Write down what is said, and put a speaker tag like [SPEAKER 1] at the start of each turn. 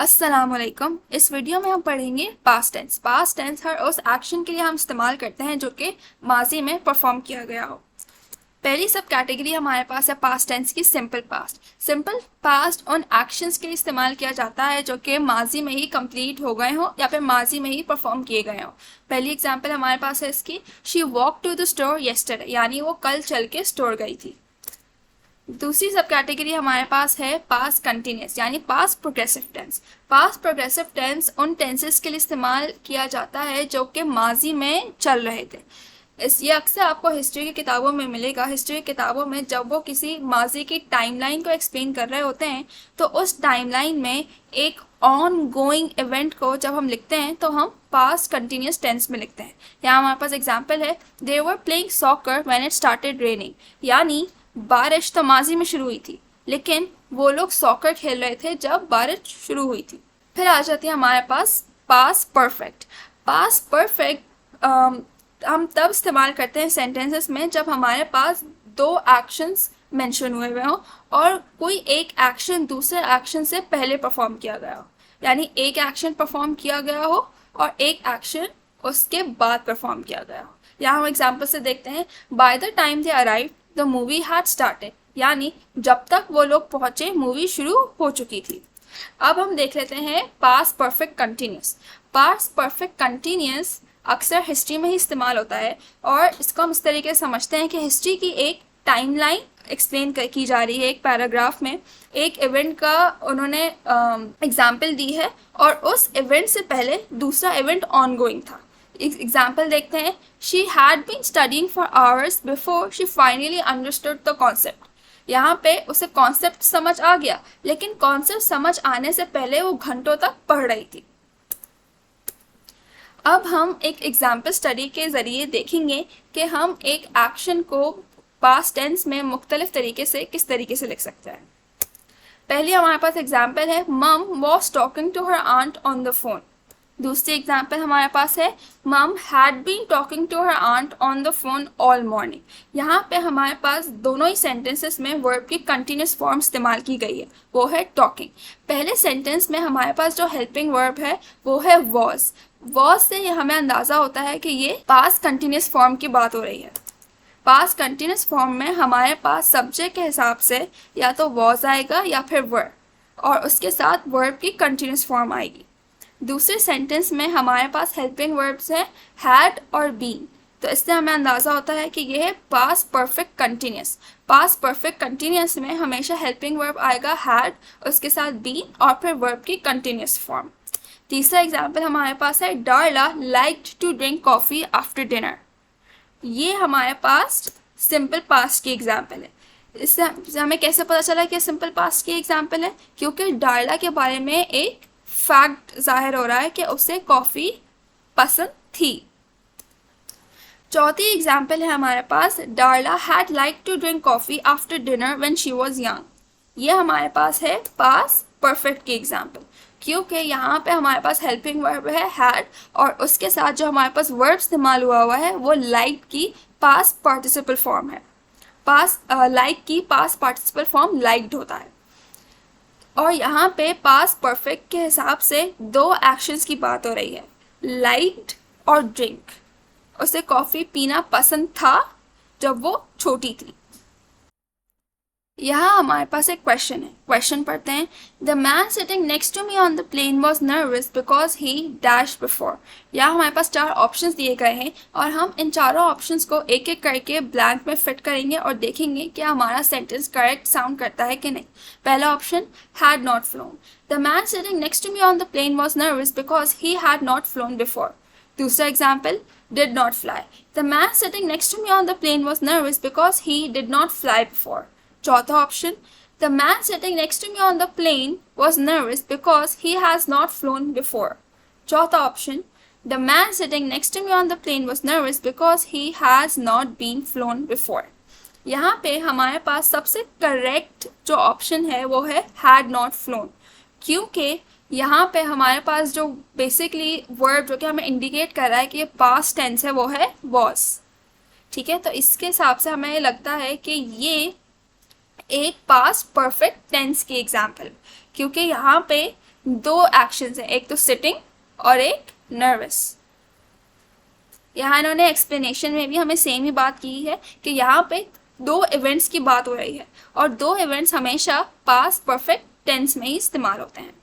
[SPEAKER 1] अस्सलामुअलैकुम। इस वीडियो में हम पढ़ेंगे पास्ट टेंस। पास्ट टेंस हर उस एक्शन के लिए हम इस्तेमाल करते हैं जो कि माजी में परफॉर्म किया गया हो। पहली सब कैटेगरी हमारे पास है पास्ट टेंस की सिंपल पास्ट। सिंपल पास्ट उन एक्शंस के लिए इस्तेमाल किया जाता है जो कि माजी में ही कंप्लीट हो गए हों या फिर माजी में ही परफॉर्म किए गए हों। पहली एग्जांपल हमारे पास है इसकी, she walk to the store yesterday, यानी वो कल चल के स्टोर गई थी। दूसरी सब कैटेगरी हमारे पास है पास्ट कंटिन्यूस यानी past progressive tense. Past progressive tense उन टेंसेस के लिए इस्तेमाल किया जाता है जो कि माजी में चल रहे थे। ये अक्सर आपको हिस्ट्री की किताबों में मिलेगा। हिस्ट्री की किताबों में जब वो किसी माजी की टाइमलाइन को एक्सप्लेन कर रहे होते हैं तो उस टाइमलाइन में एक ऑन गोइंग इवेंट को जब हम लिखते हैं तो हम पास्ट कंटिन्यूस टेंस में लिखते हैं। यहाँ हमारे पास एग्जाम्पल है, they were playing soccer when it started raining, यानी बारिश तो माजी में शुरू हुई थी लेकिन वो लोग सॉकर खेल रहे थे जब बारिश शुरू हुई थी। फिर आ जाती है हमारे पास पास्ट परफेक्ट। पास्ट परफेक्ट हम तब इस्तेमाल करते हैं सेंटेंसेस में जब हमारे पास दो एक्शंस मेंशन हुए हुए हों और कोई एक एक्शन दूसरे एक्शन से पहले परफॉर्म किया गया हो, यानी एक एक्शन परफॉर्म किया गया हो और एक एक्शन उसके बाद परफॉर्म किया गया हो। यहाँ हम एग्जाम्पल से देखते हैं, by the time they arrive the movie had started, यानी जब तक वो लोग पहुंचे मूवी शुरू हो चुकी थी। अब हम देख लेते हैं past perfect continuous. Past perfect continuous अक्सर हिस्ट्री में ही इस्तेमाल होता है और इसको हम इस तरीके से समझते हैं कि हिस्ट्री की एक टाइमलाइन एक्सप्लेन की जा रही है। एक पैराग्राफ में एक इवेंट का उन्होंने एग्जाम्पल दी है और उस इवेंट से पहले दूसरा इवेंट ऑनगोइंग था। एग्जाम्पल देखते हैं, she had been studying for hours before she finally understood the concept. यहाँ पे उसे कॉन्सेप्ट समझ आ गया लेकिन कॉन्सेप्ट समझ आने से पहले वो घंटों तक पढ़ रही थी। अब हम एक एग्जाम्पल स्टडी के ज़रिए देखेंगे कि हम एक एक्शन को पास्ट टेंस में मुख्तलिफ तरीके से किस तरीके से लिख सकते हैं। पहले हमारे पास एग्जाम्पल है, mum was talking to her aunt on the phone. दूसरी एग्जाम्पल हमारे पास है, mum had been talking to her aunt on the phone all morning. यहाँ पे हमारे पास दोनों ही सेंटेंसेस में वर्ब की कंटिन्यूस फॉर्म इस्तेमाल की गई है, वो है टॉकिंग। पहले सेंटेंस में हमारे पास जो हेल्पिंग वर्ब है वो है वॉज। वॉज से हमें अंदाज़ा होता है कि ये पास्ट कंटिन्यूस फॉर्म की बात हो रही है। पास्ट कंटिन्यूस फॉर्म में हमारे पास सब्जेक्ट के हिसाब से या तो वॉज आएगा या फिर वर और उसके साथ वर्ब की कंटिन्यूस फॉर्म आएगी। दूसरे सेंटेंस में हमारे पास हेल्पिंग वर्ब्स हैं हैड और बीन, तो इससे हमें अंदाज़ा होता है कि ये है past perfect continuous. Past perfect continuous में हमेशा हेल्पिंग वर्ब आएगा हैड, उसके साथ बीन और फिर वर्ब की कंटिन्यूस फॉर्म। तीसरा एग्जाम्पल हमारे पास है, Darla liked to drink coffee after dinner. ये हमारे पास सिंपल पास्ट की एग्जाम्पल है। इससे हमें कैसे पता चला कि सिंपल पास्ट की एग्जाम्पल है, क्योंकि डार्ला के बारे में एक फैक्ट जाहिर हो रहा है कि उसे कॉफ़ी पसंद थी। चौथी एग्जाम्पल है हमारे पास, Darla had like to drink coffee after dinner when she was young. ये हमारे पास है पास्ट परफेक्ट की एग्जाम्पल, क्योंकि यहाँ पे हमारे पास हेल्पिंग वर्ब है हैड और उसके साथ जो हमारे पास वर्ब इस्तेमाल हुआ है वो लाइक की पास्ट पार्टिसिपल फॉर्म है। लाइक की पास्ट पार्टिसिपल फॉर्म लाइक्ड होता है। और यहाँ पे पास्ट परफेक्ट के हिसाब से दो एक्शंस की बात हो रही है, लाइक्ड और ड्रिंक। उसे कॉफ़ी पीना पसंद था जब वो छोटी थी। यहाँ हमारे पास एक क्वेश्चन है, क्वेश्चन पढ़ते हैं, the man sitting next to me on the plane was nervous because he dash before. यहाँ हमारे पास चार ऑप्शंस दिए गए हैं और हम इन चारों ऑप्शंस को एक एक करके ब्लैंक में फिट करेंगे और देखेंगे कि हमारा सेंटेंस करेक्ट साउंड करता है कि नहीं। पहला option, had not flown. The man sitting next to me on the plane was nervous because he had not flown before. दूसरा example, did not fly. The man sitting next to me on the plane was nervous because he did not fly before. चौथा option, the man sitting next to me on the plane was nervous because he has not flown before. चौथा option, the man sitting next to me on the plane was nervous because he has not been flown before. यहाँ पे हमारे पास सबसे correct जो option है वो है had not flown, क्योंकि यहाँ पे हमारे पास जो बेसिकली वर्ड जो कि हमें इंडिकेट कर रहा है कि ये पास्ट टेंस है वो है was। ठीक है, तो इसके हिसाब से हमें लगता है कि ये एक पास्ट परफेक्ट टेंस की एग्जाम्पल, क्योंकि यहाँ पे दो एक्शंस हैं, एक तो सिटिंग और एक नर्वस। यहाँ इन्होंने एक्सप्लेनेशन में भी हमें सेम ही बात की है कि यहाँ पे दो इवेंट्स की बात हो रही है और दो इवेंट्स हमेशा पास्ट परफेक्ट टेंस में ही इस्तेमाल होते हैं।